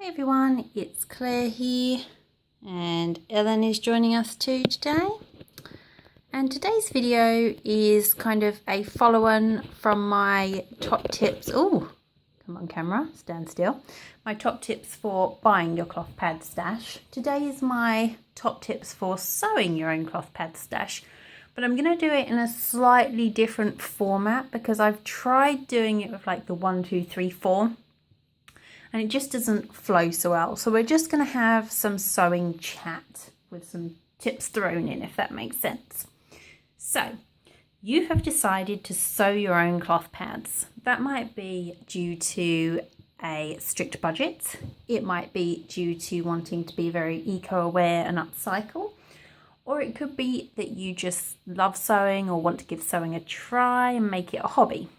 Hey everyone, it's Claire here and Ellen is joining us too today. And today's video is kind of a follow-on from my top tips. Oh, come on camera, stand still. My top tips for buying your cloth pad stash. Today is my top tips for sewing your own cloth pad stash. But I'm going to do it in a slightly different format because I've tried doing it with like the 1, 2, 3, 4. And it just doesn't flow so well. So we're just going to have some sewing chat with some tips thrown in, if that makes sense. So you have decided to sew your own cloth pads. That might be due to a strict budget. It might be due to wanting to be very eco-aware and upcycle. Or it could be that you just love sewing or want to give sewing a try and make it a hobby.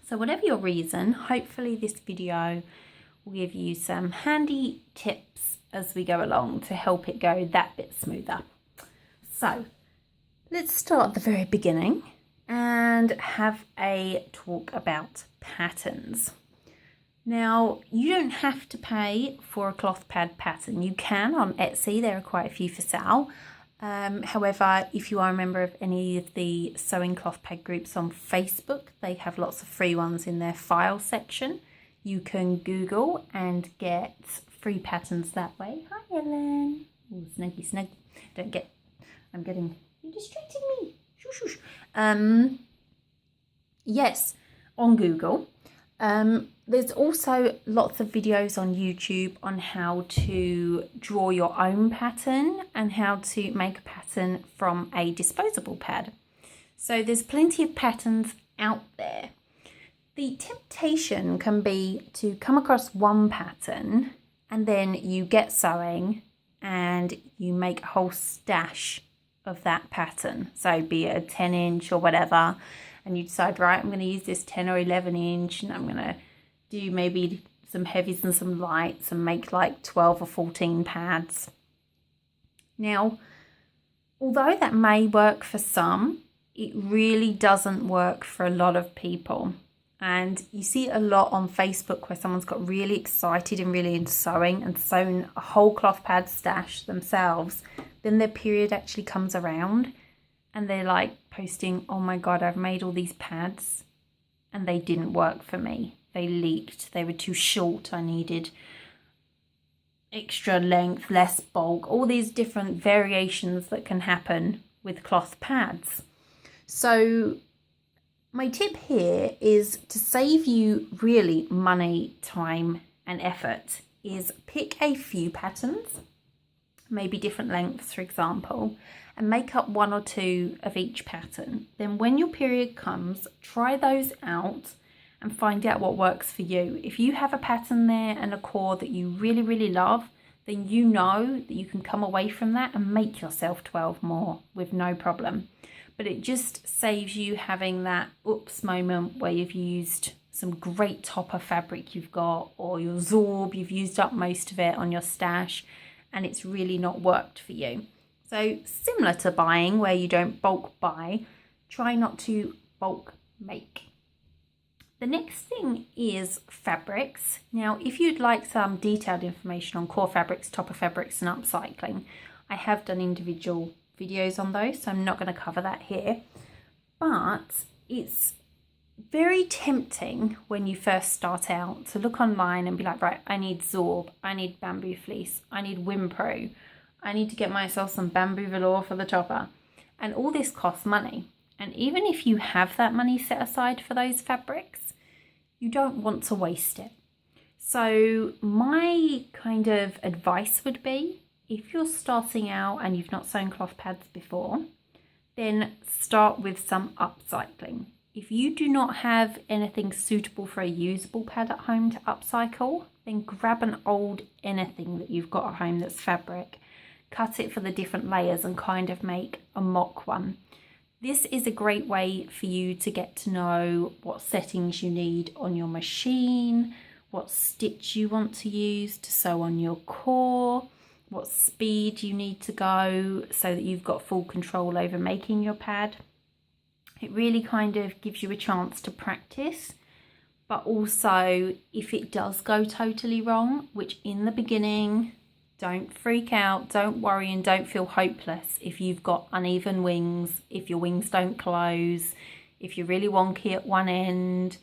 So whatever your reason, hopefully this video will give you some handy tips as we go along to help it go that bit smoother. So let's start at the very beginning and have a talk about patterns. Now, you don't have to pay for a cloth pad pattern. You can on Etsy, there are quite a few for sale. However, if you are a member of any of the sewing cloth pad groups on Facebook, they have lots of free ones in their file section. You can Google and get free patterns that way. Hi, Ellen. Oh, snuggy, snuggy. You're distracting me. Shush, shush. Yes, on Google. There's also lots of videos on YouTube on how to draw your own pattern and how to make a pattern from a disposable pad. So there's plenty of patterns out there. The temptation can be to come across one pattern and then you get sewing and you make a whole stash of that pattern. So be it a 10-inch or whatever, and you decide, right, I'm going to use this 10 or 11-inch and I'm going to do maybe some heavies and some lights and make like 12 or 14 pads. Now, although that may work for some, it really doesn't work for a lot of people. And you see it a lot on Facebook where someone's got really excited and really into sewing and sewn a whole cloth pad stash themselves. Then their period actually comes around and they're like posting, oh my God, I've made all these pads and they didn't work for me. They leaked, they were too short, I needed extra length, less bulk, all these different variations that can happen with cloth pads. So my tip here is to save you really money, time and effort is pick a few patterns, maybe different lengths for example, and make up 1 or 2 of each pattern. Then when your period comes, try those out and find out what works for you. If you have a pattern there and a core that you really, really love, then you know that you can come away from that and make yourself 12 more with no problem. But it just saves you having that oops moment where you've used some great topper fabric you've got, or your Zorb, you've used up most of it on your stash and it's really not worked for you. So similar to buying where you don't bulk buy, try not to bulk make. The next thing is fabrics. Now, if you'd like some detailed information on core fabrics, topper fabrics and upcycling, I have done individual videos on those, so I'm not going to cover that here. But it's very tempting when you first start out to look online and be like, right, I need Zorb, I need bamboo fleece, I need Wimpro, I need to get myself some bamboo velour for the topper. And all this costs money. And even if you have that money set aside for those fabrics, you don't want to waste it. So my kind of advice would be, if you're starting out and you've not sewn cloth pads before, then start with some upcycling. If you do not have anything suitable for a usable pad at home to upcycle, then grab an old anything that you've got at home that's fabric, cut it for the different layers and kind of make a mock one. This is a great way for you to get to know what settings you need on your machine, what stitch you want to use to sew on your core, what speed you need to go so that you've got full control over making your pad. It really kind of gives you a chance to practice, but also if it does go totally wrong, which in the beginning, don't freak out, don't worry, and don't feel hopeless if you've got uneven wings, if your wings don't close, if you're really wonky at one end.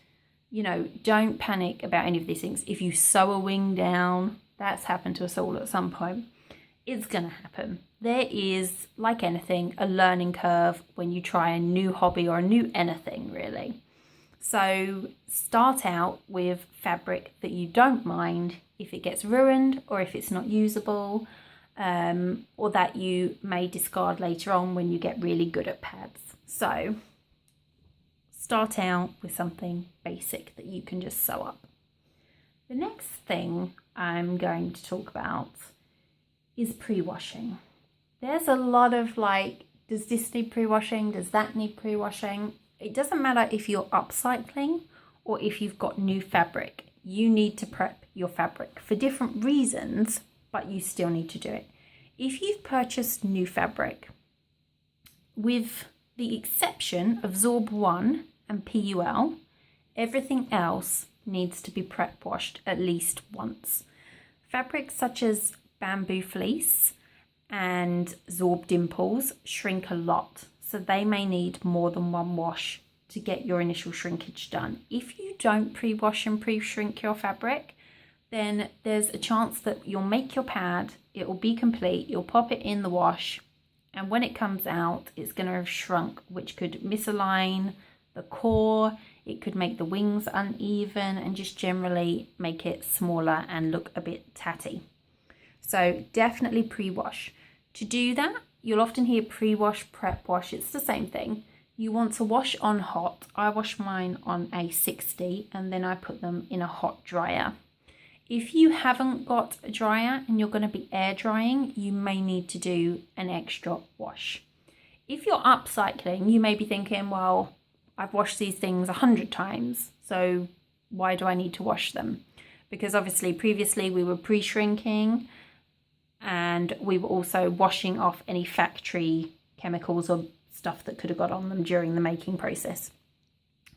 You know, don't panic about any of these things. If you sew a wing down, that's happened to us all at some point. It's going to happen. There is, like anything, a learning curve when you try a new hobby or a new anything, really. So start out with fabric that you don't mind if it gets ruined or if it's not usable, or that you may discard later on when you get really good at pads. So start out with something basic that you can just sew up. The next thing I'm going to talk about is pre-washing. There's a lot of like, does this need pre-washing? Does that need pre-washing? It doesn't matter if you're upcycling or if you've got new fabric. You need to prep your fabric for different reasons, but you still need to do it. If you've purchased new fabric, with the exception of Zorb 1 and PUL, everything else needs to be prep washed at least once. Fabrics such as bamboo fleece and Zorb dimples shrink a lot, so they may need more than one wash to get your initial shrinkage done. If you don't pre-wash and pre-shrink your fabric, then there's a chance that you'll make your pad, it will be complete, you'll pop it in the wash, and when it comes out, it's going to have shrunk, which could misalign the core, it could make the wings uneven, and just generally make it smaller and look a bit tatty. So definitely pre-wash. To do that, you'll often hear pre-wash, prep wash. It's the same thing. You want to wash on hot. I wash mine on a 60 and then I put them in a hot dryer. If you haven't got a dryer and you're going to be air drying, you may need to do an extra wash. If you're upcycling, you may be thinking, well, I've washed these things 100 times, so why do I need to wash them? Because obviously previously we were pre-shrinking and we were also washing off any factory chemicals or stuff that could have got on them during the making process.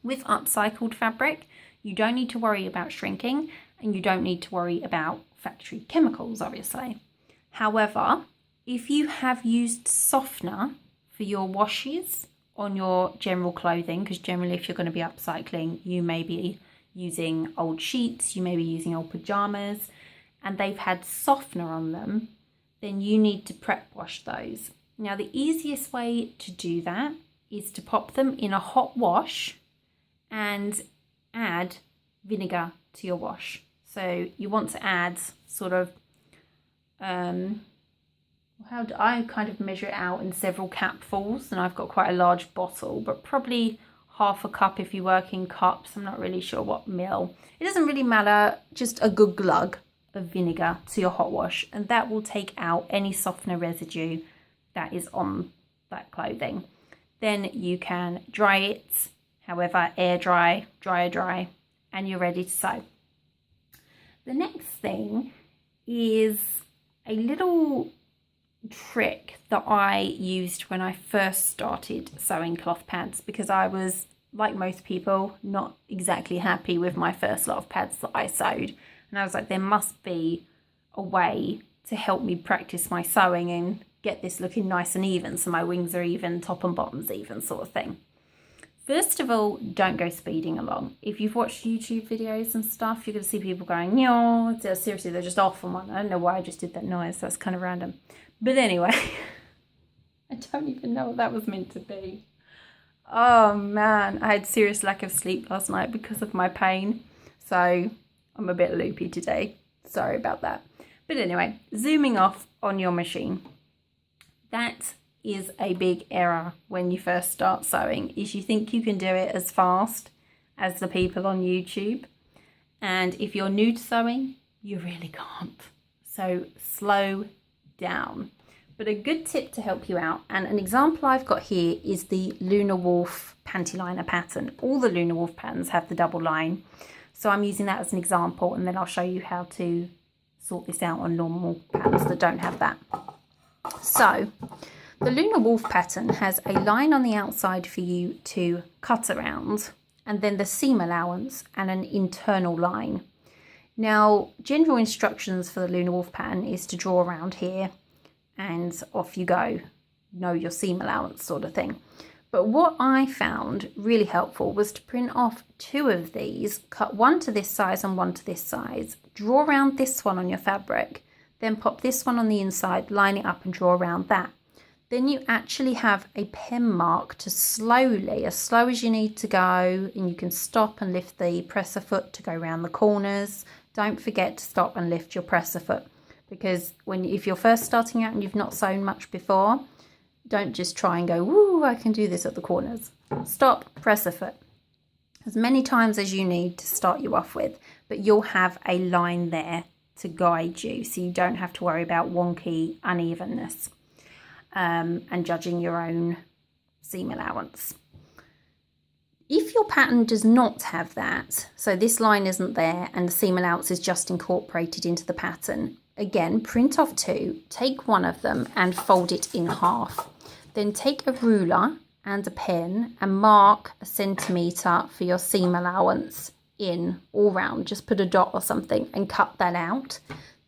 With upcycled fabric, you don't need to worry about shrinking and you don't need to worry about factory chemicals, obviously. However, if you have used softener for your washes on your general clothing, because generally if you're going to be upcycling, you may be using old sheets, you may be using old pajamas, and they've had softener on them, then you need to prep wash those. Now, the easiest way to do that is to pop them in a hot wash and add vinegar to your wash. So you want to add sort of, how do I kind of measure it out in several capfuls, and I've got quite a large bottle, but probably half a cup if you work in cups. I'm not really sure what mil. It doesn't really matter, just a good glug of vinegar to your hot wash, and that will take out any softener residue that is on that clothing. Then you can dry it, however, air dry, dryer dry, and you're ready to sew. The next thing is a little trick that I used when I first started sewing cloth pads, because I was, like most people, not exactly happy with my first lot of pads that I sewed, and I was like, there must be a way to help me practice my sewing and get this looking nice and even so my wings are even, top and bottom's even, sort of thing. First of all, don't go speeding along. If you've watched YouTube videos and stuff, you're going to see people going, no, seriously, they're just off on one. I don't know why I just did that noise. That's kind of random. But anyway, I don't even know what that was meant to be. Oh man, I had serious lack of sleep last night because of my pain. So I'm a bit loopy today. Sorry about that. But anyway, zooming off on your machine. That is a big error when you first start sewing, is you think you can do it as fast as the people on YouTube. And if you're new to sewing, you really can't. So slow down. But a good tip to help you out, and an example I've got here, is the Lunar Wolf panty liner pattern. All the Lunar Wolf patterns have the double line. So I'm using that as an example, and then I'll show you how to sort this out on normal patterns that don't have that. So the Lunar Wolf pattern has a line on the outside for you to cut around, and then the seam allowance and an internal line. Now, general instructions for the Lunar Wolf pattern is to draw around here and off you go. Know your seam allowance sort of thing. But what I found really helpful was to print off 2 of these, cut one to this size and one to this size, draw around this one on your fabric, then pop this one on the inside, line it up and draw around that. Then you actually have a pen mark to slowly, as slow as you need to go, and you can stop and lift the presser foot to go around the corners. Don't forget to stop and lift your presser foot, because if you're first starting out and you've not sewn much before, don't just try and go, woo, I can do this at the corners. Stop, presser foot, as many times as you need to start you off with, but you'll have a line there to guide you, so you don't have to worry about wonky unevenness. And judging your own seam allowance. If your pattern does not have that, so this line isn't there and the seam allowance is just incorporated into the pattern, again, print off 2, take one of them and fold it in half. Then take a ruler and a pen and mark a centimetre for your seam allowance in all round. Just put a dot or something and cut that out.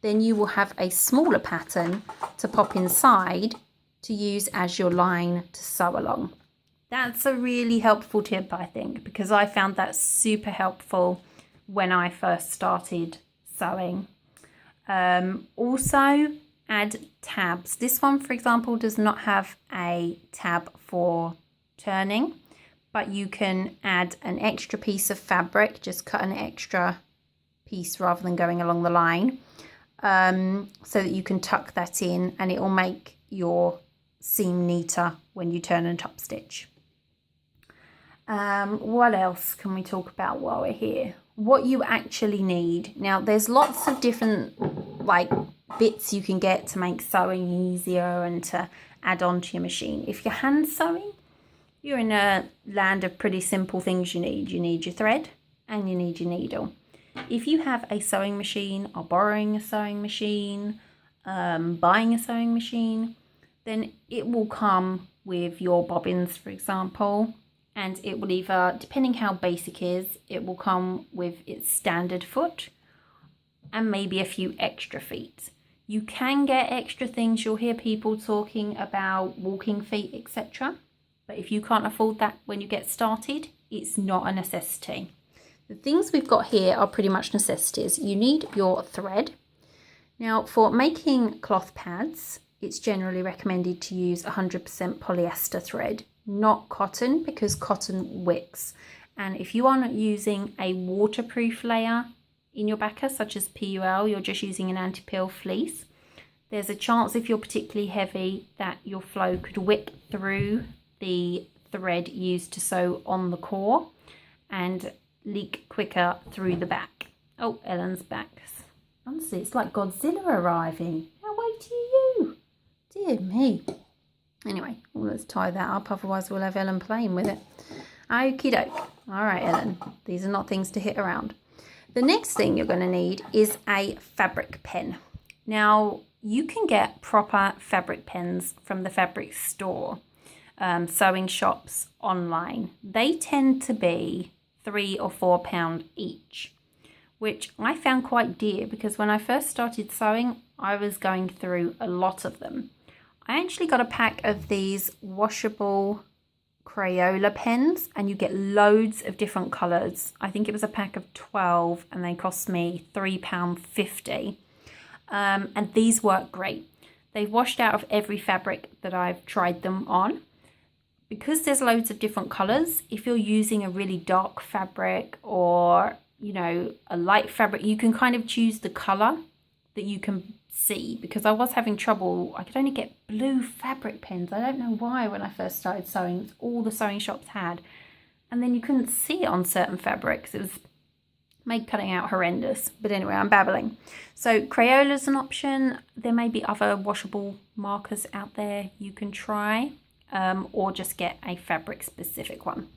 Then you will have a smaller pattern to pop inside to use as your line to sew along. That's a really helpful tip, I think, because I found that super helpful when I first started sewing. Also, add tabs. This one, for example, does not have a tab for turning, but you can add an extra piece of fabric, just cut an extra piece rather than going along the line, so that you can tuck that in and it will make your seam neater when you turn and top stitch. What else can we talk about while we're here? What you actually need. Now, there's lots of different bits you can get to make sewing easier and to add on to your machine. If you're hand sewing, you're in a land of pretty simple things you need. You need your thread and you need your needle. If you have a sewing machine or borrowing a sewing machine, buying a sewing machine, then it will come with your bobbins, for example, and it will either, depending how basic it is, it will come with its standard foot and maybe a few extra feet. You can get extra things. You'll hear people talking about walking feet, etc. But if you can't afford that when you get started, it's not a necessity. The things we've got here are pretty much necessities. You need your thread. Now, for making cloth pads, it's generally recommended to use 100% polyester thread, not cotton, because cotton wicks. And if you are not using a waterproof layer in your backer, such as PUL, you're just using an anti-peel fleece, there's a chance, if you're particularly heavy, that your flow could wick through the thread used to sew on the core and leak quicker through the back. Oh, Ellen's back. Honestly, it's like Godzilla arriving. How weighty are you? Dear me. Anyway, let's tie that up, otherwise we'll have Ellen playing with it. Okie doke. All right, Ellen, these are not things to hit around. The next thing you're going to need is a fabric pen. Now, you can get proper fabric pens from the fabric store, sewing shops online. They tend to be £3 or £4 each, which I found quite dear because when I first started sewing, I was going through a lot of them. I actually got a pack of these washable Crayola pens and you get loads of different colours. I think it was a pack of 12 and they cost me £3.50. And these work great. They've washed out of every fabric that I've tried them on. Because there's loads of different colours, if you're using a really dark fabric or, you know, a light fabric, you can kind of choose the colour that you can see, because I was having trouble. I could only get blue fabric pens. I don't know why when I first started sewing. All the sewing shops had, and then you couldn't see it on certain fabrics. It was made cutting out horrendous. But anyway, I'm babbling. So Crayola's an option. There may be other washable markers out there you can try, or just get a fabric specific one.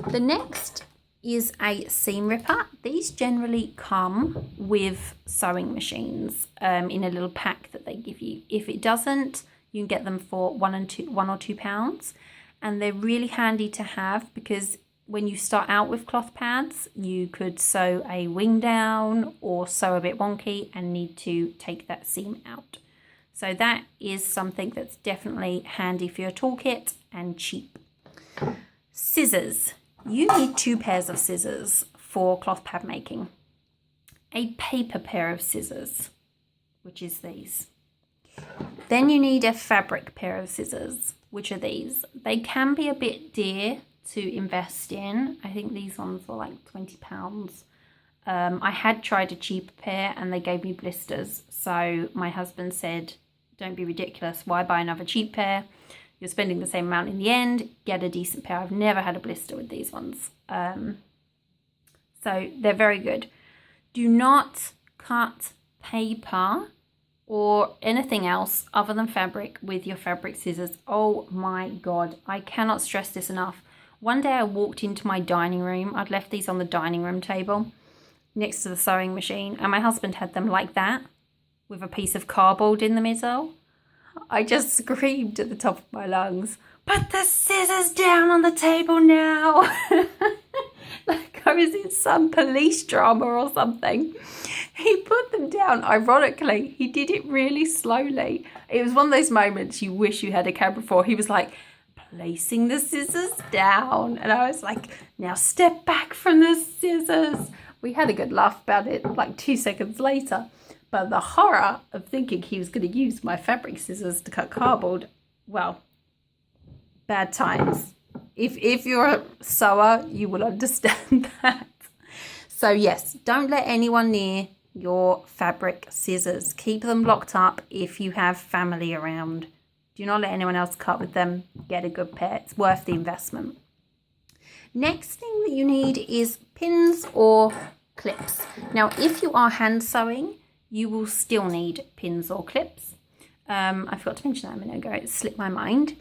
The next is a seam ripper. These generally come with sewing machines in a little pack that they give you. If it doesn't, you can get them for £1 or £2, and they're really handy to have because when you start out with cloth pads, you could sew a wing down or sew a bit wonky and need to take that seam out. So that is something that's definitely handy for your toolkit and cheap. Scissors. You need 2 pairs of scissors for cloth pad making. A paper pair of scissors, which is these. Then you need a fabric pair of scissors, which are these. They can be a bit dear to invest in. I think these ones were like £20. I had tried a cheaper pair and they gave me blisters. So my husband said, don't be ridiculous. Why buy another cheap pair? You're spending the same amount in the end. Get a decent pair. I've never had a blister with these ones. So they're very good. Do not cut paper or anything else other than fabric with your fabric scissors. Oh my God, I cannot stress this enough. One day I walked into my dining room. I'd left these on the dining room table next to the sewing machine, and my husband had them like that with a piece of cardboard in the middle. I just screamed at the top of my lungs, "Put the scissors down on the table now!" Like I was in some police drama or something. He put them down. Ironically, he did it really slowly. It was one of those moments you wish you had a camera for. He was like, placing the scissors down. And I was like, now step back from the scissors. We had a good laugh about it like 2 seconds later. But the horror of thinking he was going to use my fabric scissors to cut cardboard, well, bad times. If you're a sewer, you will understand that. So yes, don't let anyone near your fabric scissors. Keep them locked up if you have family around. Do not let anyone else cut with them. Get a good pair. It's worth the investment. Next thing that you need is pins or clips. Now, if you are hand sewing, you will still need pins or clips. I forgot to mention that a minute ago. It slipped my mind.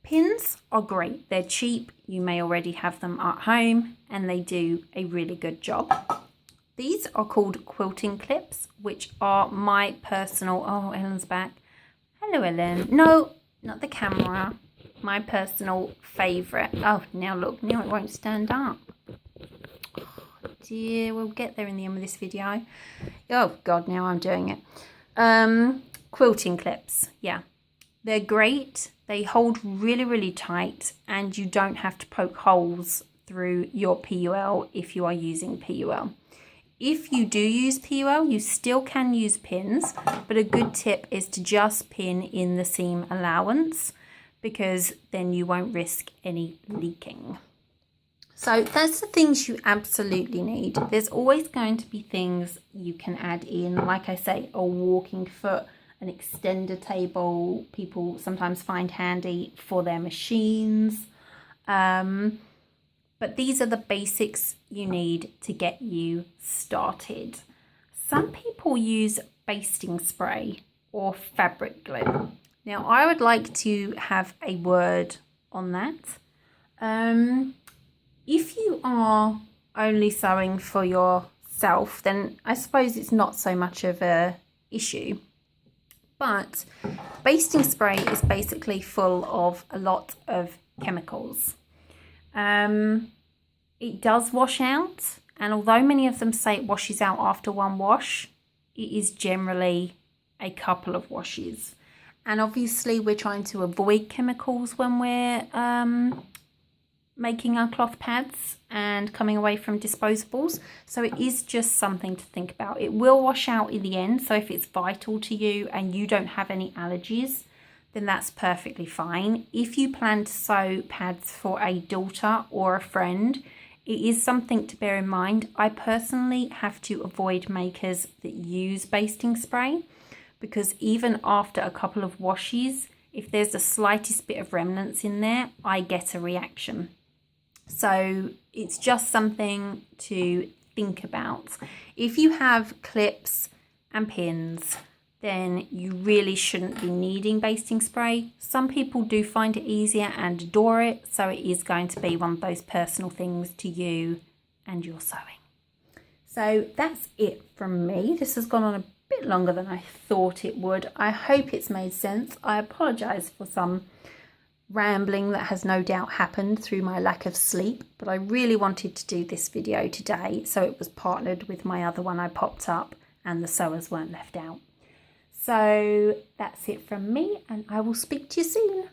Pins are great. They're cheap. You may already have them at home and they do a really good job. These are called quilting clips, which are my personal... Oh, Ellen's back. Hello, Ellen. No, not the camera. My personal favourite. Oh, now look. Now it won't stand up. Oh, dear. We'll get there in the end of this video. Oh, God, now I'm doing it. Quilting clips. Yeah. They're great. They hold really, really tight and you don't have to poke holes through your PUL if you are using PUL. If you do use PUL, you still can use pins, but a good tip is to just pin in the seam allowance because then you won't risk any leaking. So that's the things you absolutely need. There's always going to be things you can add in, like I say, a walking foot, an extender table, people sometimes find handy for their machines. But these are the basics you need to get you started. Some people use basting spray or fabric glue. Now, I would like to have a word on that. If you are only sewing for yourself, then I suppose it's not so much of a issue. But basting spray is basically full of a lot of chemicals. It does wash out, and although many of them say it washes out after one wash, it is generally a couple of washes. And obviously we're trying to avoid chemicals when we're making our cloth pads and coming away from disposables. So it is just something to think about. It will wash out in the end. So if it's vital to you and you don't have any allergies, then that's perfectly fine. If you plan to sew pads for a daughter or a friend, it is something to bear in mind. I personally have to avoid makers that use basting spray because even after a couple of washes, if there's the slightest bit of remnants in there, I get a reaction. So it's just something to think about. If you have clips and pins, then you really shouldn't be needing basting spray. Some people do find it easier and adore it, so it is going to be one of those personal things to you and your sewing. So that's it from me. This has gone on a bit longer than I thought it would. I hope it's made sense. I apologise for some rambling that has no doubt happened through my lack of sleep, but I really wanted to do this video today, so it was partnered with my other one I popped up, and the sewers weren't left out. So that's it from me, and I will speak to you soon.